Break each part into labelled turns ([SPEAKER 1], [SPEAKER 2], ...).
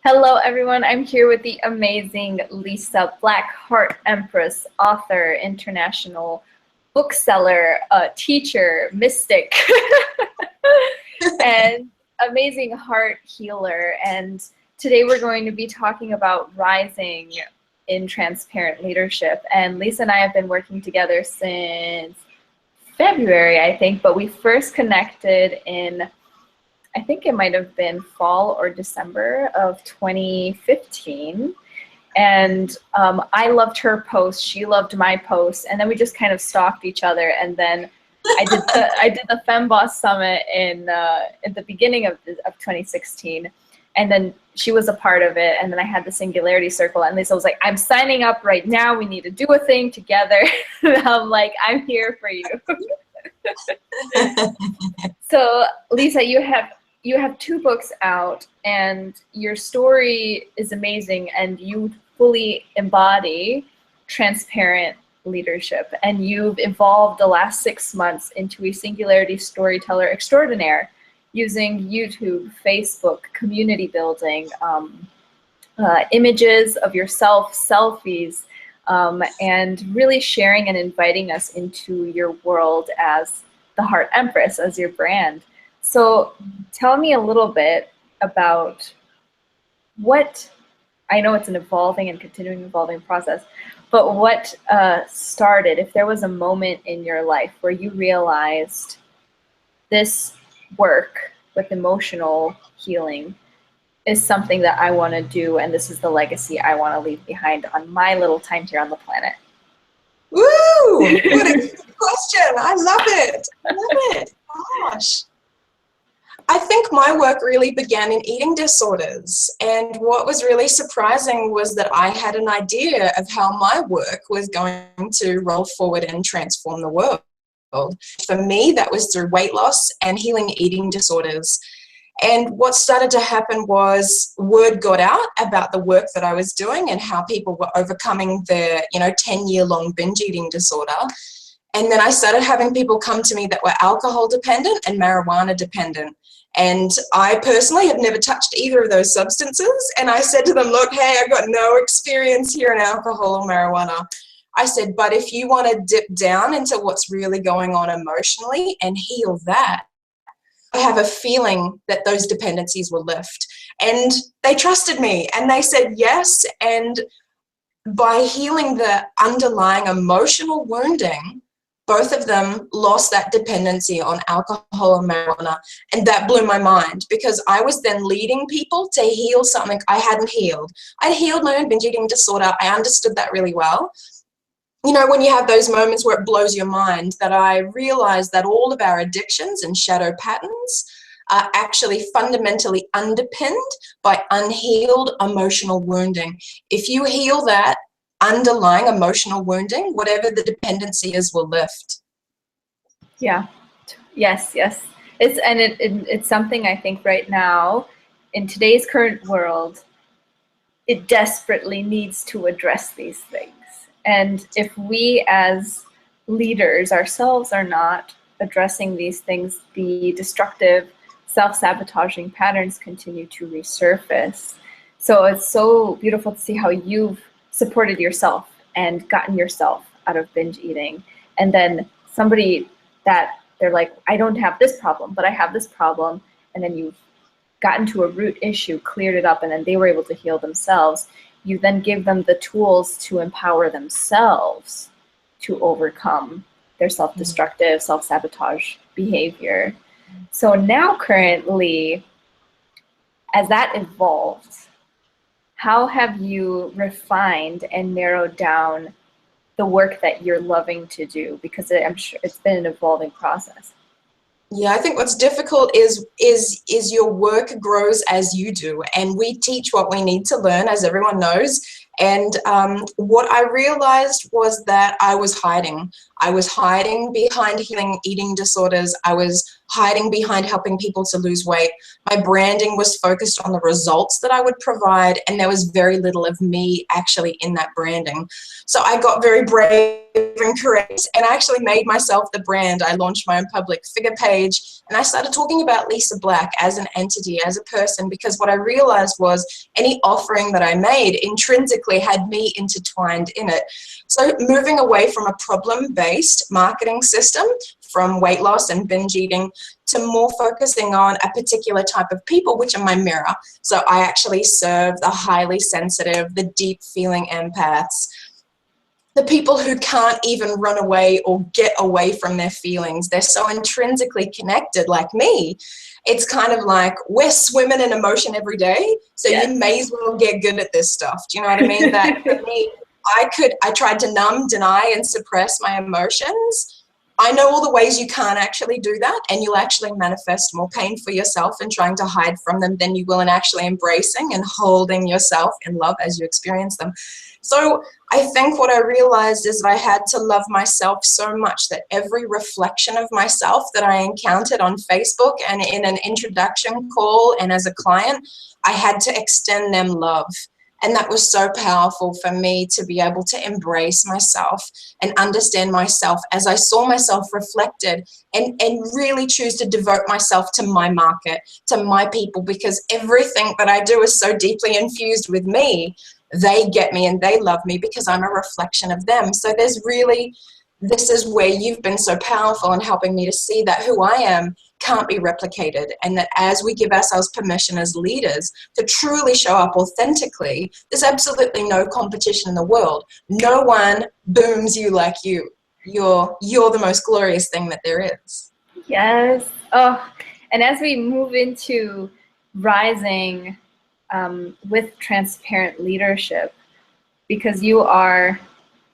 [SPEAKER 1] Hello, everyone. I'm here with the amazing Lisa, Black Heart Empress, author, international bookseller, teacher, mystic, and amazing heart healer. And today we're going to be talking about rising in transparent leadership. And Lisa and I have been working together since February, I think, but we first connected in, I think it might have been fall or December of 2015. And I loved her post, she loved my post, and then we just kind of stalked each other. And then I did the FemBoss Summit at the beginning of 2016, and then she was a part of it. And then I had the Singularity Circle, and Lisa was like, "I'm signing up right now. We need to do a thing together." And I'm like, "I'm here for you." So Lisa, you have two books out, and your story is amazing, and you fully embody transparent leadership, and you've evolved the last 6 months into a singularity storyteller extraordinaire using YouTube, Facebook, community building, images of yourself, selfies, and really sharing and inviting us into your world as the Heart Empress, as your brand. So tell me a little bit about what, I know it's an evolving and continuing evolving process, but what started, if there was a moment in your life where you realized this work with emotional healing is something that I want to do, and this is the legacy I want to leave behind on my little time here on the planet.
[SPEAKER 2] Woo! What a good question. I love it. I love it. Gosh. I think my work really began in eating disorders, and what was really surprising was that I had an idea of how my work was going to roll forward and transform the world. For me, that was through weight loss and healing eating disorders. And what started to happen was word got out about the work that I was doing and how people were overcoming their 10-year-long binge eating disorder. And then I started having people come to me that were alcohol dependent and marijuana dependent. And I personally have never touched either of those substances. And I said to them, look, hey, I've got no experience here in alcohol or marijuana. I said, but if you want to dip down into what's really going on emotionally and heal that, I have a feeling that those dependencies will lift. And they trusted me and they said yes. And by healing the underlying emotional wounding, both of them lost that dependency on alcohol and marijuana. And that blew my mind, because I was then leading people to heal something I hadn't healed. I'd healed my own binge eating disorder. I understood that really well. You know, when you have those moments where it blows your mind, that I realized that all of our addictions and shadow patterns are actually fundamentally underpinned by unhealed emotional wounding. If you heal that underlying emotional wounding, whatever the dependency is will lift.
[SPEAKER 1] Yeah. Yes. It's something I think right now in today's current world, it desperately needs to address these things. And if we as leaders ourselves are not addressing these things, the destructive, self-sabotaging patterns continue to resurface. So it's so beautiful to see how you've supported yourself and gotten yourself out of binge eating. And then somebody that they're like, I don't have this problem, but I have this problem. And then you've gotten to a root issue, cleared it up, and then they were able to heal themselves. You then give them the tools to empower themselves to overcome their self-destructive, self-sabotage behavior. So now currently, as that evolves, how have you refined and narrowed down the work that you're loving to do? Because I'm sure it's been an evolving process.
[SPEAKER 2] Yeah, I think what's difficult is your work grows as you do, and we teach what we need to learn, as everyone knows. And what I realized was that I was hiding. I was hiding behind healing eating disorders. I was hiding behind helping people to lose weight. My branding was focused on the results that I would provide, and there was very little of me actually in that branding. So I got very brave and courageous, and I actually made myself the brand. I launched my own public figure page, and I started talking about Lisa Black as an entity, as a person, because what I realized was any offering that I made intrinsically had me intertwined in it. So moving away from a problem-based marketing system, from weight loss and binge eating, to more focusing on a particular type of people, which are my mirror. So I actually serve the highly sensitive, the deep feeling empaths, the people who can't even run away or get away from their feelings. They're so intrinsically connected like me. It's kind of like we're swimming in emotion every day, so
[SPEAKER 1] Yes.
[SPEAKER 2] you may as well get good at this stuff. Do you know what I mean? That for me, I tried to numb, deny, and suppress my emotions. I know all the ways you can't actually do that, and you'll actually manifest more pain for yourself in trying to hide from them than you will in actually embracing and holding yourself in love as you experience them. So I think what I realized is that I had to love myself so much that every reflection of myself that I encountered on Facebook and in an introduction call and as a client, I had to extend them love. And that was so powerful for me to be able to embrace myself and understand myself as I saw myself reflected, and really choose to devote myself to my market, to my people, because everything that I do is so deeply infused with me. They get me and they love me because I'm a reflection of them. So there's really, this is where you've been so powerful in helping me to see that who I am can't be replicated, and that as we give ourselves permission as leaders to truly show up authentically, there's absolutely no competition in the world. No one booms you like you. You're the most glorious thing that there is.
[SPEAKER 1] Yes. Oh, and as we move into rising with transparent leadership, because you are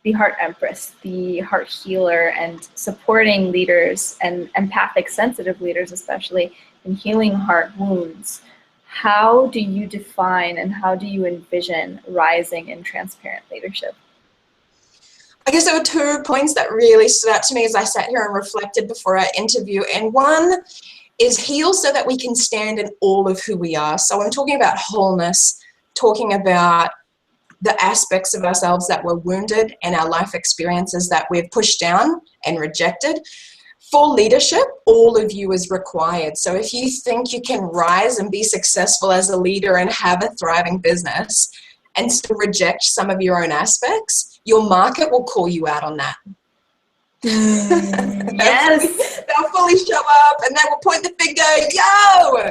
[SPEAKER 1] the heart empress, the heart healer, and supporting leaders and empathic, sensitive leaders, especially in healing heart wounds. How do you define and how do you envision rising in transparent leadership?
[SPEAKER 2] I guess there were 2 points that really stood out to me as I sat here and reflected before our interview. And one is heal so that we can stand in all of who we are. So I'm talking about wholeness, talking about the aspects of ourselves that were wounded and our life experiences that we've pushed down and rejected. For leadership, all of you is required. So if you think you can rise and be successful as a leader and have a thriving business and still reject some of your own aspects, your market will call you out on that.
[SPEAKER 1] Yes.
[SPEAKER 2] They'll fully show up and they will point the finger, yo,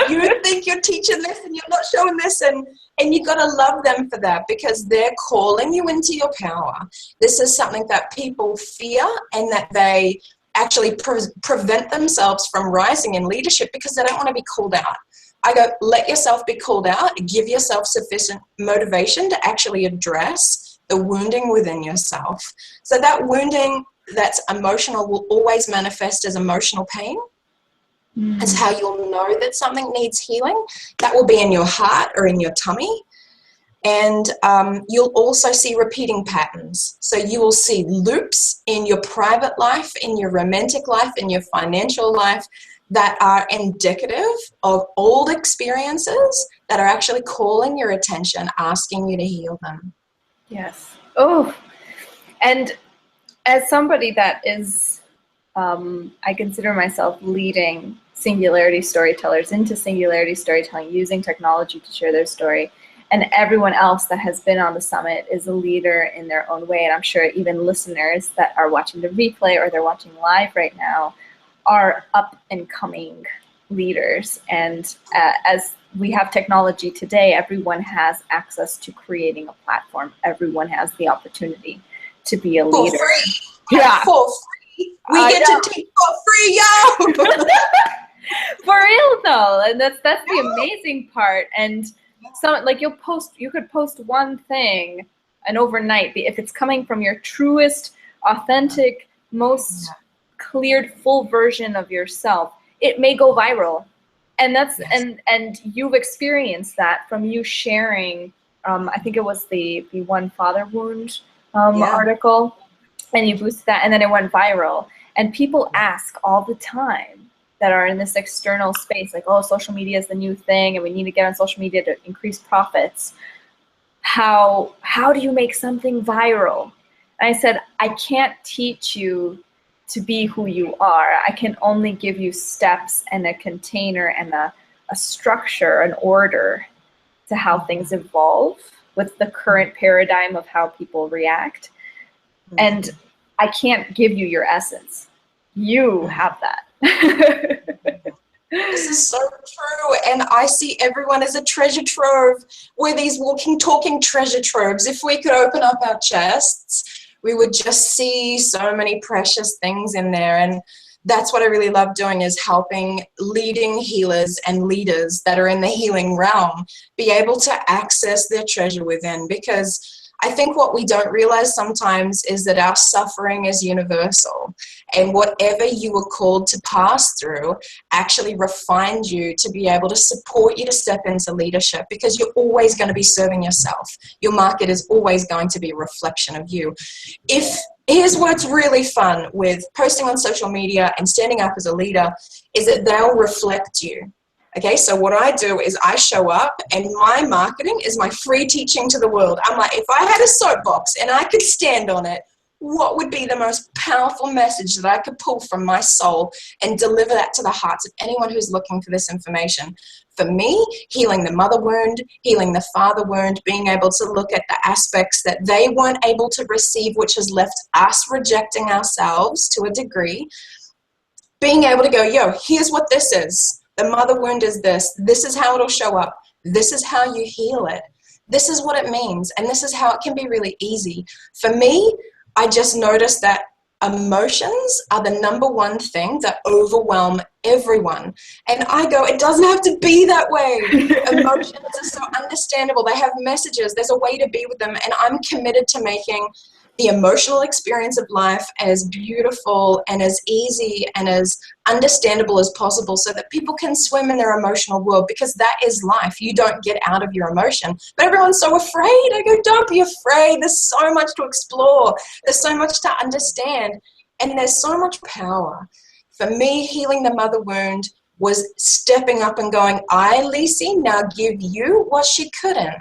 [SPEAKER 2] you think you're teaching this and you're not showing this, and you got to love them for that because they're calling you into your power. This is something that people fear and that they actually prevent themselves from rising in leadership because they don't want to be called out. I go, let yourself be called out, give yourself sufficient motivation to actually address the wounding within yourself. So that wounding that's emotional will always manifest as emotional pain. It's how you'll know that something needs healing. That will be in your heart or in your tummy. And you'll also see repeating patterns. So you will see loops in your private life, in your romantic life, in your financial life that are indicative of old experiences that are actually calling your attention, asking you to heal them.
[SPEAKER 1] Yes. Oh, and as somebody that is, I consider myself leading singularity storytellers into singularity storytelling, using technology to share their story. And everyone else that has been on the summit is a leader in their own way. And I'm sure even listeners that are watching the replay or they're watching live right now are up and coming leaders. And as we have technology today, everyone has access to creating a platform. Everyone has the opportunity to be a leader.
[SPEAKER 2] For free.
[SPEAKER 1] Yeah.
[SPEAKER 2] For free. We get to teach for free, yo!
[SPEAKER 1] For real though, and that's the amazing part. And some, like, you could post one thing, and overnight, if it's coming from your truest, authentic, most cleared, full version of yourself, it may go viral. And that's and you've experienced that from you sharing. I think it was the One Father Wound article, and you boosted that, and then it went viral. And people ask all the time, that are in this external space, like, oh, social media is the new thing and we need to get on social media to increase profits. How do you make something viral? And I said, I can't teach you to be who you are. I can only give you steps and a container and a structure, an order to how things evolve with the current paradigm of how people react. And I can't give you your essence. You have that.
[SPEAKER 2] This is so true, and I see everyone as a treasure trove. We're these walking, talking treasure troves. If we could open up our chests, we would just see so many precious things in there. And that's what I really love doing, is helping leading healers and leaders that are in the healing realm be able to access their treasure within. Because I think what we don't realize sometimes is that our suffering is universal, and whatever you were called to pass through actually refined you to be able to support you to step into leadership, because you're always going to be serving yourself. Your market is always going to be a reflection of you. Here's what's really fun with posting on social media and standing up as a leader, is that they'll reflect you. Okay, so what I do is I show up, and my marketing is my free teaching to the world. I'm like, if I had a soapbox and I could stand on it, what would be the most powerful message that I could pull from my soul and deliver that to the hearts of anyone who's looking for this information? For me, healing the mother wound, healing the father wound, being able to look at the aspects that they weren't able to receive, which has left us rejecting ourselves to a degree. Being able to go, yo, here's what this is. The mother wound is this. This is how it'll show up. This is how you heal it. This is what it means. And this is how it can be really easy. For me, I just noticed that emotions are the number one thing that overwhelm everyone. And I go, it doesn't have to be that way. Emotions are so understandable. They have messages. There's a way to be with them. And I'm committed to making the emotional experience of life as beautiful and as easy and as understandable as possible, so that people can swim in their emotional world, because that is life. You don't get out of your emotion. But everyone's so afraid. I go, don't be afraid. There's so much to explore. There's so much to understand. And there's so much power. For me, healing the mother wound was stepping up and going, I, Lisi, now give you what she couldn't.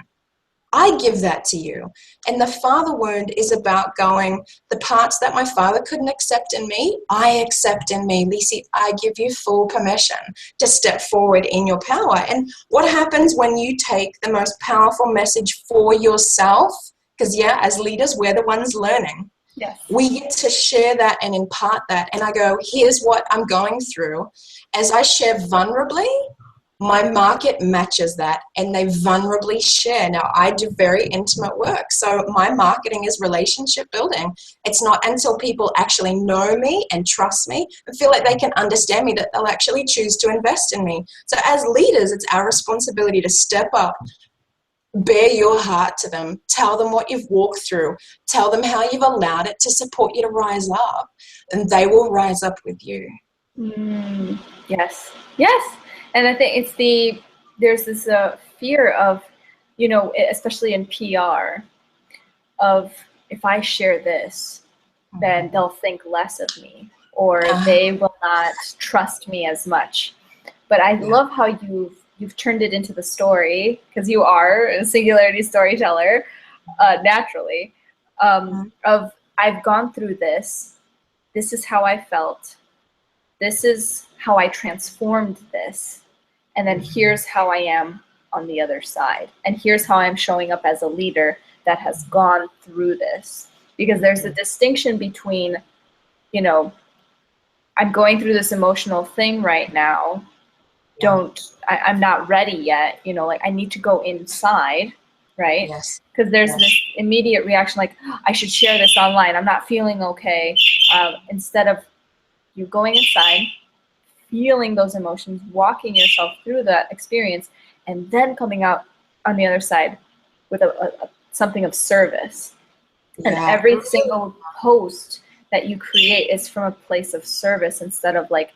[SPEAKER 2] I give that to you. And the father wound is about going, the parts that my father couldn't accept in me, I accept in me. Lisi, I give you full permission to step forward in your power. And what happens when you take the most powerful message for yourself? Because yeah, as leaders, we're the ones learning.
[SPEAKER 1] Yes.
[SPEAKER 2] We get to share that and impart that. And I go, here's what I'm going through. As I share vulnerably, my market matches that, and they vulnerably share. Now, I do very intimate work, so my marketing is relationship building. It's not until people actually know me and trust me and feel like they can understand me that they'll actually choose to invest in me. So as leaders, it's our responsibility to step up, bare your heart to them, tell them what you've walked through, tell them how you've allowed it to support you to rise up, and they will rise up with you.
[SPEAKER 1] Yes. Yes. And I think there's this fear of, especially in PR, of if I share this, then they'll think less of me, or they will not trust me as much. But I love how you've turned it into the story, because you are a singularity storyteller, naturally, of I've gone through this. This is how I felt. This is how I transformed this. And then here's how I am on the other side. And here's how I'm showing up as a leader that has gone through this. Because there's a distinction between, I'm going through this emotional thing right now. I'm not ready yet. I need to go inside, right?
[SPEAKER 2] Yes.
[SPEAKER 1] Because there's this immediate reaction, like, I should share this online. I'm not feeling okay. Instead of you going inside, feeling those emotions, walking yourself through that experience, and then coming out on the other side with something of service. And every single post that you create is from a place of service, instead of like,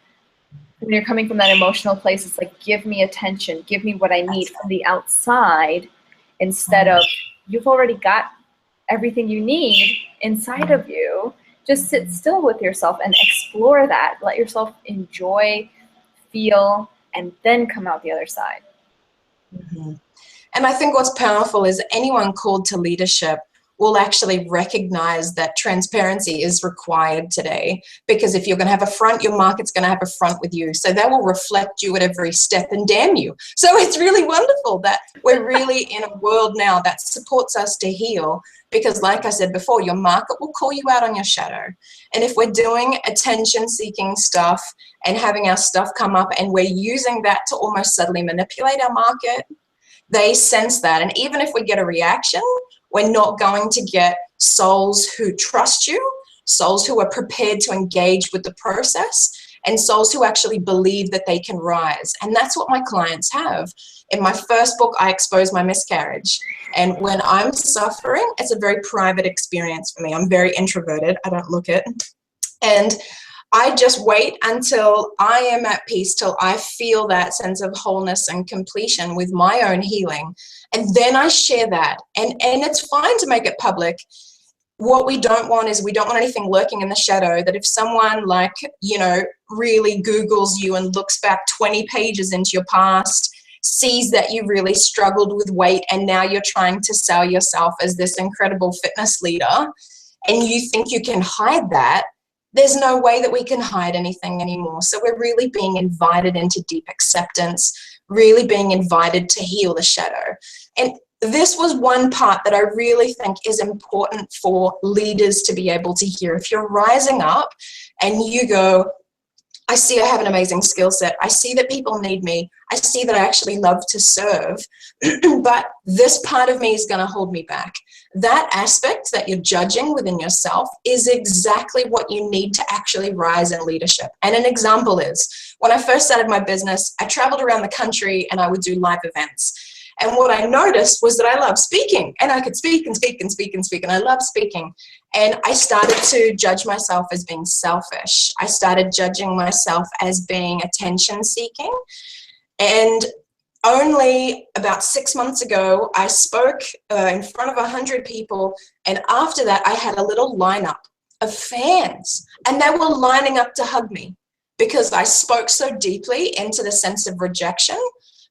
[SPEAKER 1] when you're coming from that emotional place, it's like, give me attention, give me what I need from the outside, instead of, you've already got everything you need inside of you. Just sit still with yourself and explore that. Let yourself enjoy feel, and then come out the other side.
[SPEAKER 2] Mhm. And I think what's powerful is anyone called to leadership will actually recognize that transparency is required today, because if you're going to have a front, your market's going to have a front with you. So they will reflect you at every step and damn you. So it's really wonderful that we're really in a world now that supports us to heal, because like I said before, your market will call you out on your shadow. And if we're doing attention-seeking stuff and having our stuff come up and we're using that to almost subtly manipulate our market, they sense that. And even if we get a reaction, we're not going to get souls who trust you, souls who are prepared to engage with the process, and souls who actually believe that they can rise. And that's what my clients have. In my first book, I expose my miscarriage. And when I'm suffering, it's a very private experience for me. I'm very introverted. I don't look it. And I just wait until I am at peace, till I feel that sense of wholeness and completion with my own healing. And then I share that. And it's fine to make it public. What we don't want is, we don't want anything lurking in the shadow, that if someone really Googles you and looks back 20 pages into your past, sees that you really struggled with weight and now you're trying to sell yourself as this incredible fitness leader, and you think you can hide that, there's no way that we can hide anything anymore. So we're really being invited into deep acceptance, really being invited to heal the shadow. And this was one part that I really think is important for leaders to be able to hear. If you're rising up and you go, I see I have an amazing skill set. I see that people need me. I see that I actually love to serve, but this part of me is going to hold me back. That aspect that you're judging within yourself is exactly what you need to actually rise in leadership. And an example is, when I first started my business, I traveled around the country and I would do live events. And what I noticed was that I love speaking, and I could speak and speak and speak and speak, and I love speaking. And I started to judge myself as being selfish. I started judging myself as being attention seeking. And only about 6 months ago, I spoke in front of 100 people. And after that, I had a little lineup of fans, and they were lining up to hug me because I spoke so deeply into the sense of rejection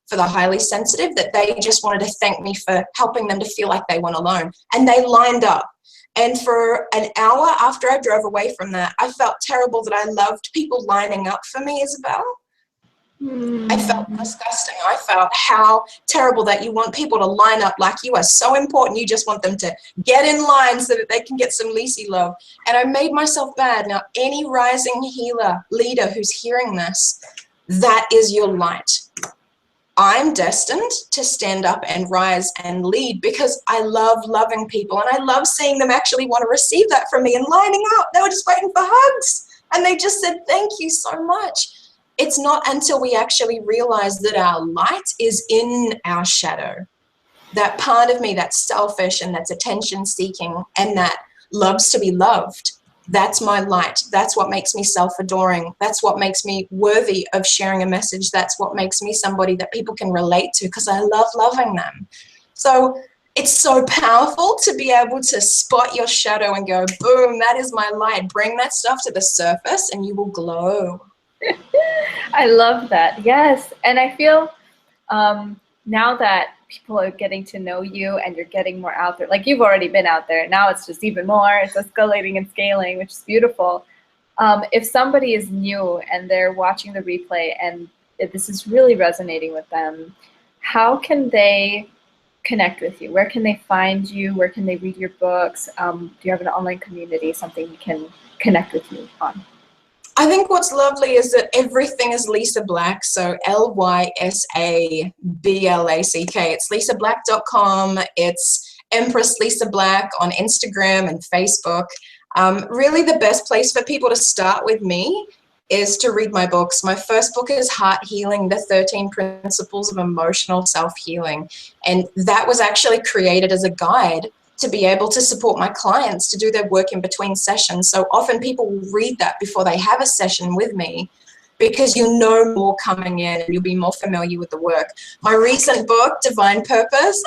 [SPEAKER 2] for the highly sensitive, that they just wanted to thank me for helping them to feel like they weren't alone. And they lined up. And for an hour after I drove away from that, I felt terrible that I loved people lining up for me, Isabel. I felt disgusting. I felt how terrible that you want people to line up like you are so important. You just want them to get in line so that they can get some Lisi love. And I made myself bad. Now, any rising healer, leader who's hearing this, that is your light. I'm destined to stand up and rise and lead because I love loving people, and I love seeing them actually want to receive that from me and lining up. They were just waiting for hugs, and they just said, thank you so much. It's not until we actually realize that our light is in our shadow, that part of me that's selfish and that's attention seeking and that loves to be loved. That's my light. That's what makes me self-adoring. That's what makes me worthy of sharing a message. That's what makes me somebody that people can relate to, because I love loving them. So it's so powerful to be able to spot your shadow and go, boom, that is my light. Bring that stuff to the surface and you will glow.
[SPEAKER 1] I love that. Yes. And I feel now that people are getting to know you and you're getting more out there, like you've already been out there, now it's just even more, it's escalating and scaling, which is beautiful. If somebody is new and they're watching the replay and if this is really resonating with them, how can they connect with you? Where can they find you? Where can they read your books? Do you have an online community, something you can connect with you on?
[SPEAKER 2] I think what's lovely is that everything is Lisa Black, so LYSABLACK. It's lisablack.com. It's Empress Lisa Black on Instagram and Facebook. Really the best place for people to start with me is to read my books. My first book is Heart Healing, the 13 Principles of Emotional Self-Healing. And that was actually created as a guide to be able to support my clients to do their work in between sessions. So often people will read that before they have a session with me, because you'll know more coming in and you'll be more familiar with the work. My recent book, Divine Purpose,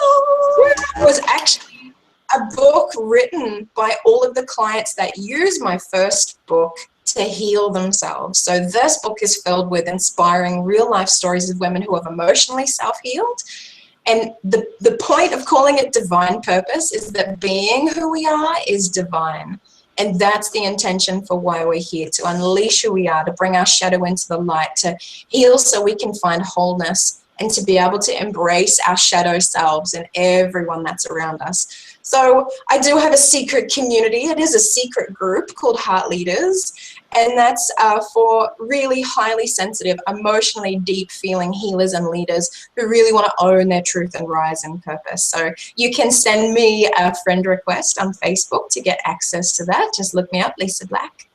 [SPEAKER 2] was actually a book written by all of the clients that use my first book to heal themselves. So this book is filled with inspiring real life stories of women who have emotionally self-healed. And the point of calling it Divine Purpose is that being who we are is divine. And that's the intention for why we're here, to unleash who we are, to bring our shadow into the light, to heal so we can find wholeness, and to be able to embrace our shadow selves and everyone that's around us. So I do have a secret community. It is a secret group called Heart Leaders, and that's for really highly sensitive, emotionally deep feeling healers and leaders who really want to own their truth and rise in purpose. So you can send me a friend request on Facebook to get access to that. Just look me up, Lisa Black.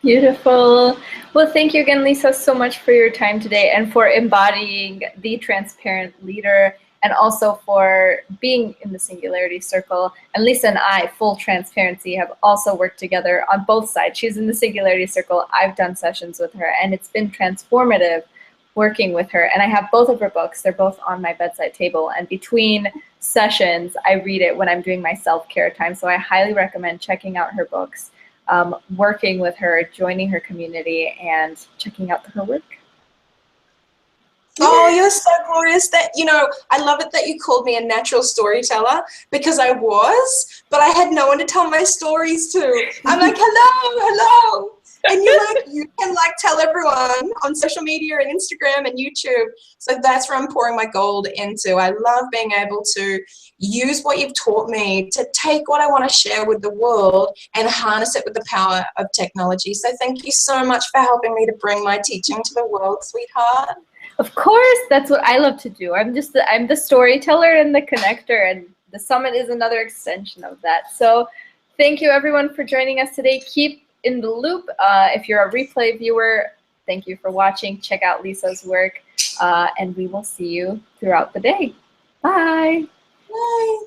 [SPEAKER 1] Beautiful. Well, thank you again, Lisa, so much for your time today and for embodying the transparent leader, and also for being in the Singularity Circle. And Lisa and I, full transparency, have also worked together on both sides. She's in the Singularity Circle. I've done sessions with her, and it's been transformative working with her. And I have both of her books. They're both on my bedside table. And between sessions, I read it when I'm doing my self-care time. So I highly recommend checking out her books, working with her, joining her community, and checking out her work.
[SPEAKER 2] Oh, you're so glorious. That, you know, I love it that you called me a natural storyteller, because I was, but I had no one to tell my stories to. I'm like, hello. And you can like tell everyone on social media and Instagram and YouTube. So that's where I'm pouring my gold into. I love being able to use what you've taught me to take what I want to share with the world and harness it with the power of technology. So thank you so much for helping me to bring my teaching to the world, sweetheart.
[SPEAKER 1] Of course, that's what I love to do. I'm the storyteller and the connector, and the summit is another extension of that. So thank you everyone for joining us today. Keep in the loop. If you're a replay viewer, thank you for watching. Check out Lisa's work, and we will see you throughout the day. Bye.
[SPEAKER 2] Bye.